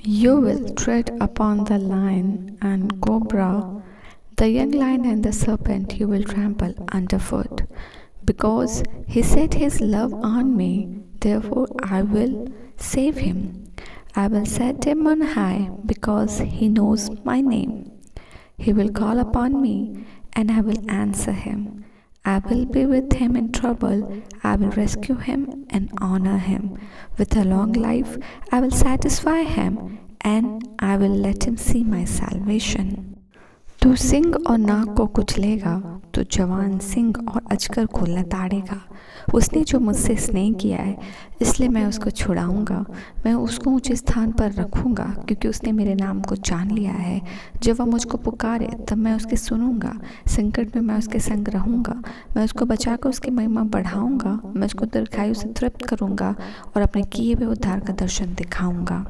You will tread upon the lion and cobra, the young lion and the serpent you will trample underfoot. Because he set his love on me, therefore I will save him. I will set him on high because he knows my name. He will call upon me and I will answer him. I will be with him in trouble. I will rescue him and honor him. With a long life, I will satisfy him and I will let him see my salvation. तू सिंह और नाग को कुचलेगा, तू जवान सिंह और अजगर को लताड़ेगा। उसने जो मुझसे स्नेह किया है, इसलिए मैं उसको छुड़ाऊंगा। मैं उसको ऊंचे स्थान पर रखूंगा, क्योंकि उसने मेरे नाम को जान लिया है। जब वह मुझको पुकारे तब मैं उसके सुनूंगा। संकट में मैं उसके संग रहूंगा। मैं उसको बचाकर उसकी महिमा बढ़ाऊंगा। मैं उसको दीर्घायु से तृप्त करूंगा और अपने किए हुए उद्धार का दर्शन दिखाऊंगा।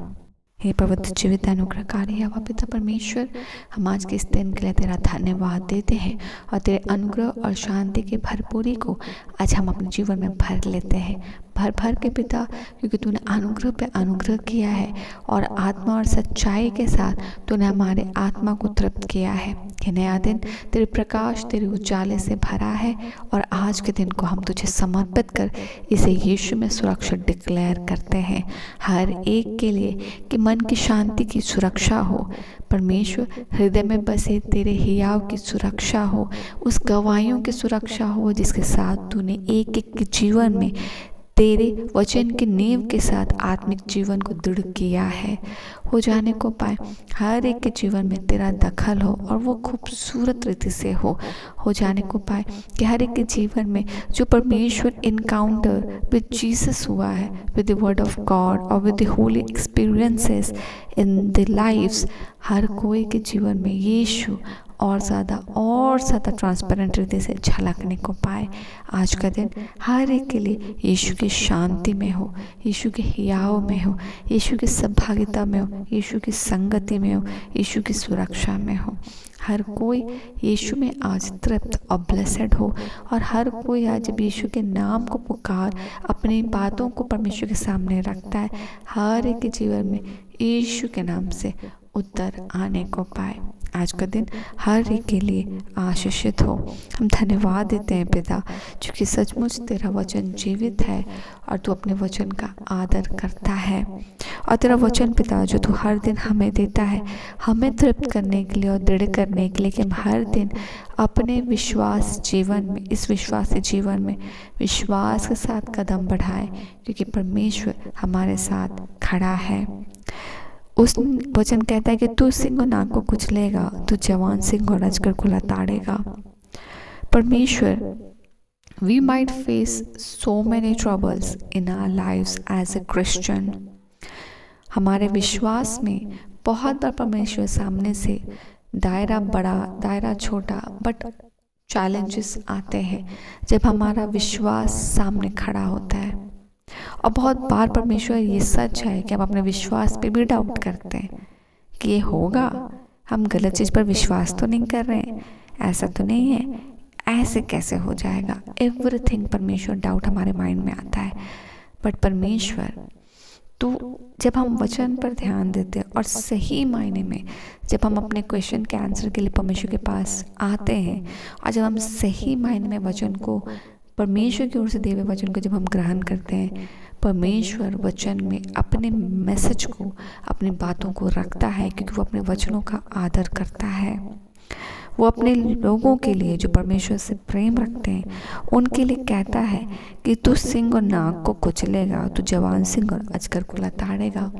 हे पवित्र जीवित अनुग्रहकारी यहोवा पिता परमेश्वर, हम आज के इस दिन के लिए तेरा धन्यवाद देते हैं और तेरे अनुग्रह और शांति की भरपूरी को आज हम अपने जीवन में भर लेते हैं। भर भर के पिता, क्योंकि तूने अनुग्रह पे अनुग्रह किया है और आत्मा और सच्चाई के साथ तूने हमारे आत्मा को तृप्त किया है। ये नया दिन तेरे प्रकाश, तेरे उजाले से भरा है और आज के दिन को हम तुझे समर्पित कर इसे यीशु में सुरक्षित डिक्लेयर करते हैं। हर एक के लिए कि मन की शांति की सुरक्षा हो, परमेश्वर हृदय में बसे तेरे हियाव की सुरक्षा हो, उस गवाहियों की सुरक्षा हो जिसके साथ तूने एक एक के जीवन में तेरे वचन की नींव के साथ आत्मिक जीवन को दृढ़ किया है, हो जाने को पाए। हर एक के जीवन में तेरा दखल हो और वो खूबसूरत रीति से हो जाने को पाए कि हर एक के जीवन में जो परमेश्वर इनकाउंटर विद जीसस हुआ है, with the word of God और with the holy experiences in the lives, हर कोई के जीवन में यीशु और ज़्यादा ट्रांसपेरेंट रीति से झलकने को पाए। आज का दिन हर एक के लिए यीशु की शांति में हो, यीशु के हियाव में हो, यीशु की सहभागिता में हो, यीशु की संगति में हो, यीशु की सुरक्षा में हो। हर कोई यीशु में आज तृप्त और ब्लेसेड हो और हर कोई आज जब यीशु के नाम को पुकार अपनी बातों को परमेश्वर के सामने रखता है, हर एक के जीवन में यीशु के नाम से उत्तर आने को पाए। आज का दिन हर एक के लिए आशीषित हो। हम धन्यवाद देते हैं पिता, क्योंकि सचमुच तेरा वचन जीवित है और तू अपने वचन का आदर करता है। और तेरा वचन पिता जो तू हर दिन हमें देता है, हमें तृप्त करने के लिए और दृढ़ करने के लिए कि हम हर दिन अपने विश्वास जीवन में, इस विश्वासी जीवन में विश्वास के साथ कदम बढ़ाएं, क्योंकि परमेश्वर हमारे साथ खड़ा है। उस वचन कहता है कि तू सिंह और नाग को कुचलेगा, तू जवान सिंह और अजगर को लताड़ेगा। परमेश्वर, we might face so many troubles in our lives as a Christian। हमारे विश्वास में बहुत बार परमेश्वर सामने से दायरा बड़ा, दायरा छोटा, बट चैलेंजेस आते हैं जब हमारा विश्वास सामने खड़ा होता है। और बहुत बार परमेश्वर ये सच है कि हम अपने विश्वास पे भी डाउट करते हैं कि ये होगा, हम गलत चीज़ पर विश्वास तो नहीं कर रहे हैं, ऐसा तो नहीं है, ऐसे कैसे हो जाएगा। एवरीथिंग परमेश्वर डाउट हमारे माइंड में आता है। बट परमेश्वर, तो जब हम वचन पर ध्यान देते हैं और सही मायने में जब हम अपने क्वेश्चन के आंसर के लिए परमेश्वर के पास आते हैं और जब हम सही मायने में वचन को, परमेश्वर की ओर से दिए हुए वचन को जब हम ग्रहण करते हैं, परमेश्वर वचन में अपने मैसेज को, अपनी बातों को रखता है, क्योंकि वो अपने वचनों का आदर करता है। वो अपने लोगों के लिए जो परमेश्वर से प्रेम रखते हैं उनके लिए कहता है कि तू सिंह और नाग को कुचलेगा, तू जवान सिंह और अजगर को लताड़ेगा।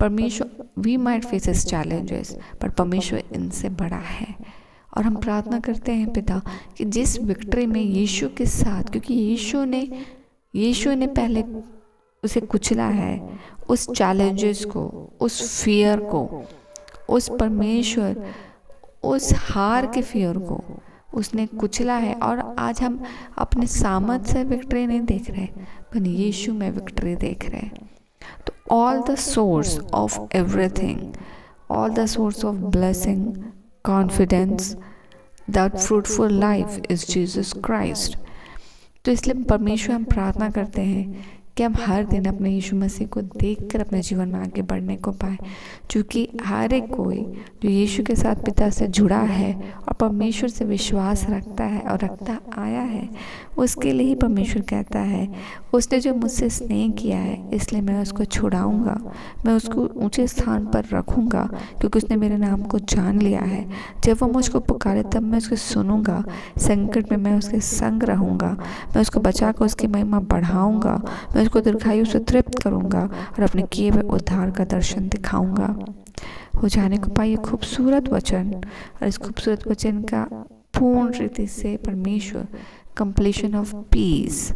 परमेश्वर, we might face this challenges, पर परमेश्वर इनसे बड़ा है। और हम प्रार्थना करते हैं पिता कि जिस विक्ट्री में यीशु के साथ, क्योंकि यीशु ने पहले उसे कुचला है, उस चैलेंजेस को, उस फियर को, उस परमेश्वर, उस हार के फियर को उसने कुचला है। और आज हम अपने सामर्थ से विक्ट्री नहीं देख रहे, पर यीशु में विक्ट्री देख रहे हैं। तो all the source of everything, all the source of blessing, confidence, that fruitful life is Jesus Christ। तो इसलिए परमेश्वर हम प्रार्थना करते हैं कि हम हर दिन अपने यीशु मसीह को देखकर अपने जीवन में आगे बढ़ने को पाए, क्योंकि हर एक कोई जो यीशु के साथ पिता से जुड़ा है और परमेश्वर से विश्वास रखता है और रखता आया है, उसके लिए ही परमेश्वर कहता है उसने जो मुझसे स्नेह किया है इसलिए मैं उसको छुड़ाऊंगा, मैं उसको ऊंचे स्थान पर रखूंगा, क्योंकि उसने मेरे नाम को जान लिया है। जब वो मुझको पुकारे तब मैं उसको सुनूंगा, संकट में मैं उसके संग रहूंगा, मैं उसको बचा कर उसकी महिमा बढ़ाऊंगा, मैं उसको दीर्घायु से तृप्त करूंगा और अपने किए हुए उद्धार का दर्शन दिखाऊंगा। हो जाने को पाए खूबसूरत वचन, और इस खूबसूरत वचन का पूर्ण रीति से परमेश्वर completion of peace,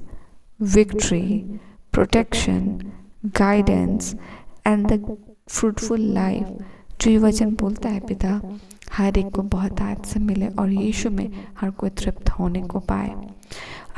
victory, protection, guidance and the fruitful life, जो ये वचन बोलता है पिता, हर एक को बहुत आज से मिले और यीशु में हर कोई तृप्त होने को पाए।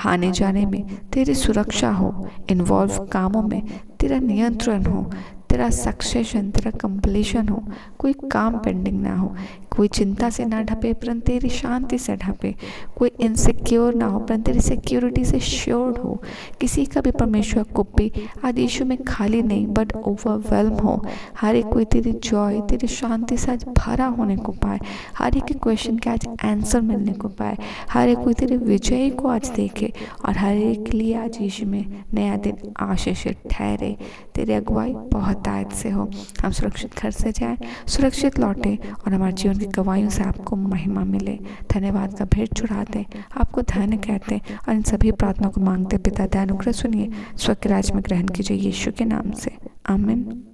आने जाने में तेरी सुरक्षा हो, इन्वॉल्व कामों में तेरा नियंत्रण हो, तेरा सक्सेशन, तेरा कंप्लीशन हो, कोई काम पेंडिंग ना हो, कोई चिंता से ना ढपे परंतु तेरी शांति से ढपे, कोई इनसिक्योर ना हो परंतु तेरी सिक्योरिटी से श्योर्ड हो, किसी का भी परमेश्वर कुप्पी आज यीशु में खाली नहीं बट ओवरवेल्म हो, हर एक कोई तेरी जॉय, तेरी शांति से आज भरा होने को पाए, हर एक के क्वेश्चन के आज आंसर मिलने को पाए, हर एक कोई तेरे विजय को आज देखे और हर एक के लिए आज यीशु में नया दिन आशीषित ठहरे। तेरी अगुवाई बहुत आयत से हो, हम सुरक्षित घर से जाएं, सुरक्षित लौटें और हमारे जीवन की गवाहियों से आपको महिमा मिले। धन्यवाद का भेंट चढ़ाते, आपको धन्य कहते और इन सभी प्रार्थनाओं को मांगते पिता दयानुग्रह सुनिए, स्वर्ग के राज्य में ग्रहण कीजिए यीशु के नाम से, आमीन।